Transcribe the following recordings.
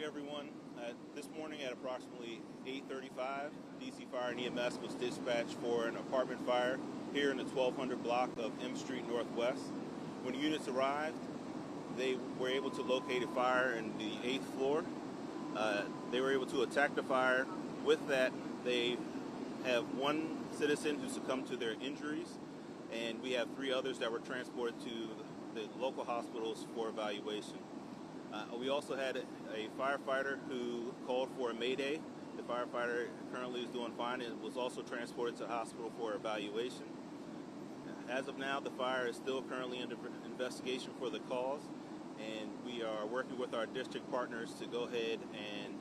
everyone. This morning at approximately 8:35, DC Fire and EMS was dispatched for an apartment fire here in the 1200 block of M Street Northwest. When units arrived, they were able to locate a fire in the 8th floor. They were able to attack the fire. With that, they have one citizen who succumbed to their injuries, and we have 3 others that were transported to the local hospitals for evaluation. We also had a firefighter who called for a mayday. The firefighter currently is doing fine and was also transported to the hospital for evaluation. As of now, the fire is still currently under investigation for the cause, and we are working with our district partners to go ahead and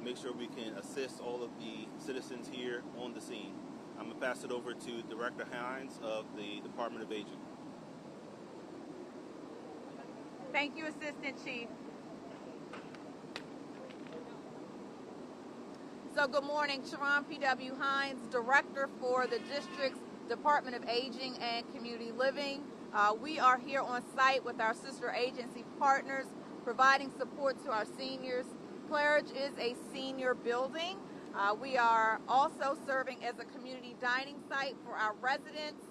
make sure we can assist all of the citizens here on the scene. I'm going to pass it over to Director Hines of the Department of Aging. Thank you, Assistant Chief. So good morning, Sharon P.W. Hines, Director for the District's Department of Aging and Community Living. We are here on site with our sister agency partners, providing support to our seniors. Claridge is a senior building. We are also serving as a community dining site for our residents.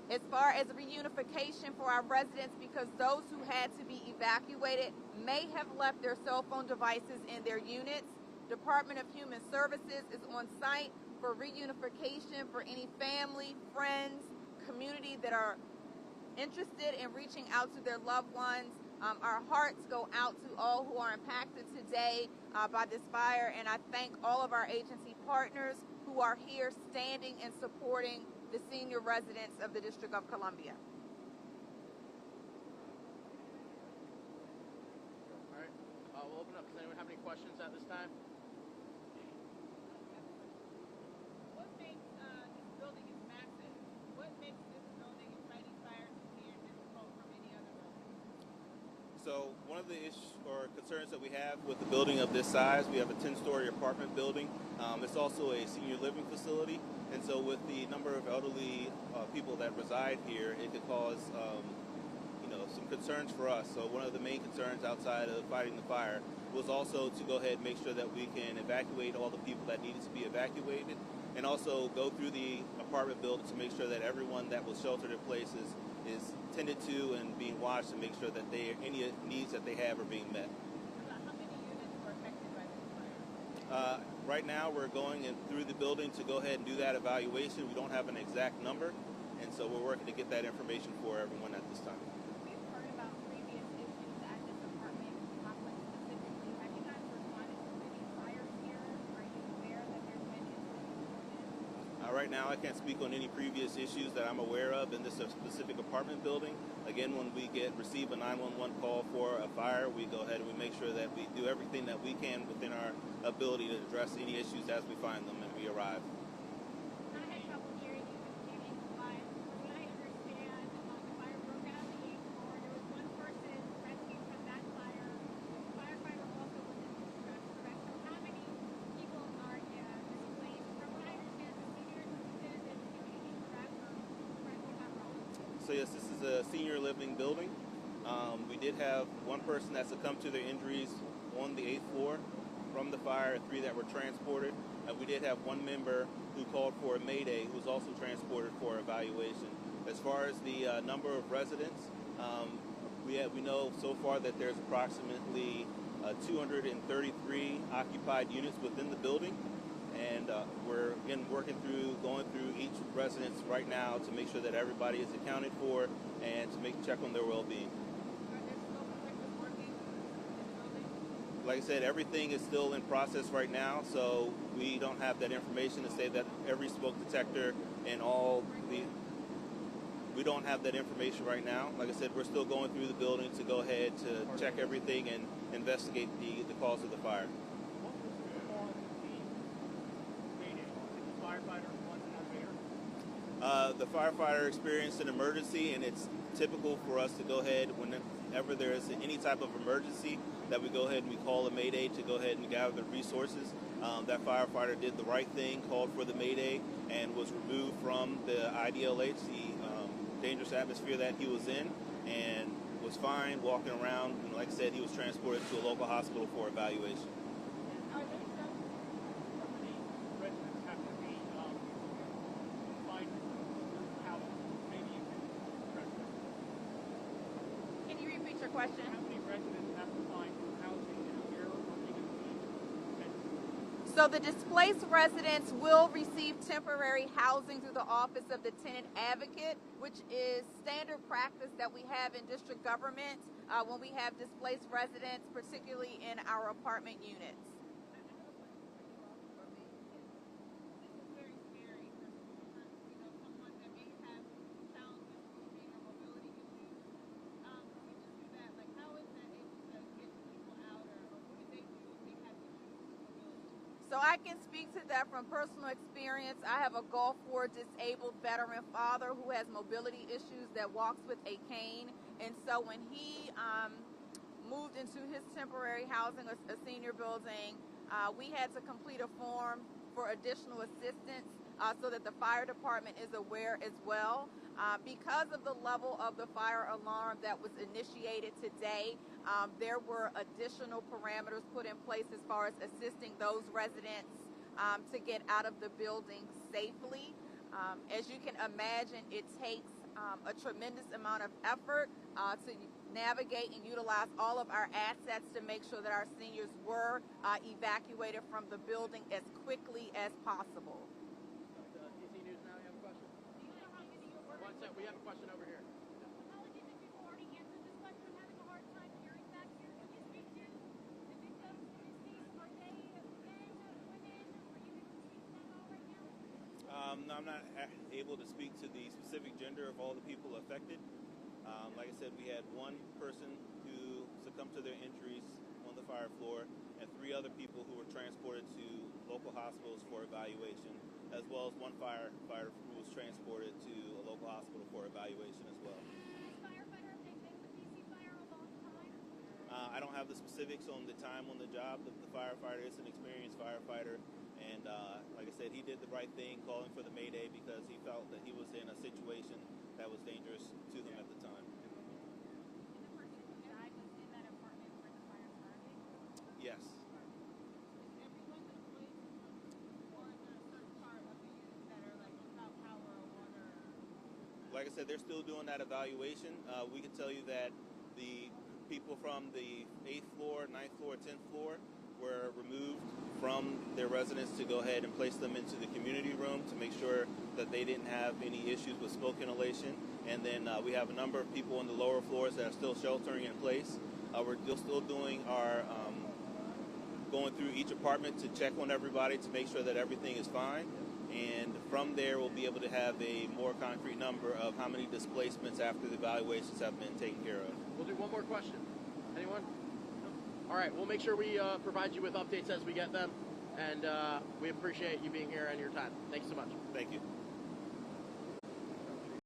As far as reunification for our residents, because those who had to be evacuated may have left their cell phone devices in their units, Department of Human Services is on site for reunification for any family, friends, community that are interested in reaching out to their loved ones. Our hearts go out to all who are impacted today by this fire, and I thank all of our agency partners who are here standing and supporting the senior residents of the District of Columbia. All right, we'll open up. Does anyone have any questions at this time? What makes this building is massive? What makes this building and fighting fires here difficult from any other building? So one of the issues or concerns that we have with the building of this size, we have a 10-story apartment building. It's also a senior living facility. And so with the number of elderly people that reside here, it could cause some concerns for us. So one of the main concerns outside of fighting the fire was also to go ahead and make sure that we can evacuate all the people that needed to be evacuated, and also go through the apartment building to make sure that everyone that was sheltered in places is tended to and being watched, and make sure that any needs that they have are being met. How many units were affected by this fire? Right now, we're going through the building to go ahead and do that evaluation. We don't have an exact number, and so we're working to get that information for everyone at this time. We've heard about previous issues at this apartment complex specifically. Have you guys responded to any fires here? Are you aware that there's been issues? Right now, I can't speak on any previous issues that I'm aware of in this specific apartment building. Again, when we receive a 911 call for a fire, we go ahead and we make sure that we do everything that we can within our ability to address any issues as we find them and we arrive. I had trouble hearing you giving live. What I understand, the fire broke out on the 8th floor. There was one person rescued from that fire. The firefighter also was in distress, correct? So how many people are displaced? From what I understand, the seniors live in community correct? Correct me if I'm wrong. So yes, this is a senior living building. We did have one person that succumbed to their injuries on the 8th floor from the fire, 3 that were transported. We did have one member who called for a mayday who was also transported for evaluation. As far as the number of residents, we know so far that there's approximately 233 occupied units within the building. And we're again going through each residence right now to make sure that everybody is accounted for and to check on their well-being. Are there smoke detectors working in the building? Like I said, everything is still in process right now, so we don't have that information to say that every smoke detector and we don't have that information right now. Like I said, we're still going through the building to go ahead to check everything and investigate the cause of the fire. The firefighter experienced an emergency, and it's typical for us to go ahead whenever there is any type of emergency that we go ahead and we call a mayday to go ahead and gather the resources. That firefighter did the right thing, called for the mayday, and was removed from the IDLH, the dangerous atmosphere that he was in, and was fine walking around, and like I said, he was transported to a local hospital for evaluation. Are there some residents have to be confined to housing? Maybe you can address that. Can you repeat your question? How many residents have to find housing in a year or even weeks? So the displaced residents will receive temporary housing through the Office of the Tenant Advocate, which is standard practice that we have in district government when we have displaced residents, particularly in our apartment units. I have a question for you all. This is very scary for someone that may have challenges moving or mobility issues. When you do that, like how is that able to get people out, or what do they do if they have issues with mobility? So I can speak to that from personal experience. I have a Gulf War disabled veteran father who has mobility issues that walks with a cane. And so when he moved into his temporary housing, a senior building, we had to complete a form for additional assistance so that the fire department is aware as well. Because of the level of the fire alarm that was initiated today, there were additional parameters put in place as far as assisting those residents to get out of the building safely. As you can imagine, it takes a tremendous amount of effort to navigate and utilize all of our assets to make sure that our seniors were evacuated from the building as quickly as possible. DC News now, you have a question? Do you know how many you're working One sec, we have a question over here. Apologies if you've already answered this question. I'm having a hard time hearing back here. When you speak to the victims in this case, are they men, women? Are you able to speak to that all right now? No, I'm not able to speak to the specific gender of all the people affected. Like I said, we had one person who succumbed to their injuries on the fire floor, and 3 other people who were transported to local hospitals for evaluation, as well as one firefighter who was transported to a local hospital for evaluation as well. This firefighter, have they been with DC Fire a long time? I don't have the specifics on the time on the job. The firefighter is an experienced firefighter, and like I said, he did the right thing calling for the Mayday because he felt that he was in a situation that was dangerous to him at the time. And the person who died was in that apartment where the fire started? Yes. Is everyone displaced, or is there a certain part of the units that are like without power or water? Like I said, they're still doing that evaluation. We can tell you that the people from the 8th floor, 9th floor, 10th floor were removed from their residence to go ahead and place them into the community room to make sure that they didn't have any issues with smoke inhalation. And then we have a number of people on the lower floors that are still sheltering in place. We're still doing our going through each apartment to check on everybody to make sure that everything is fine. And from there, we'll be able to have a more concrete number of how many displacements after the evaluations have been taken care of. We'll do one more question. Anyone? All right, we'll make sure we provide you with updates as we get them, and we appreciate you being here and your time. Thank you so much. Thank you.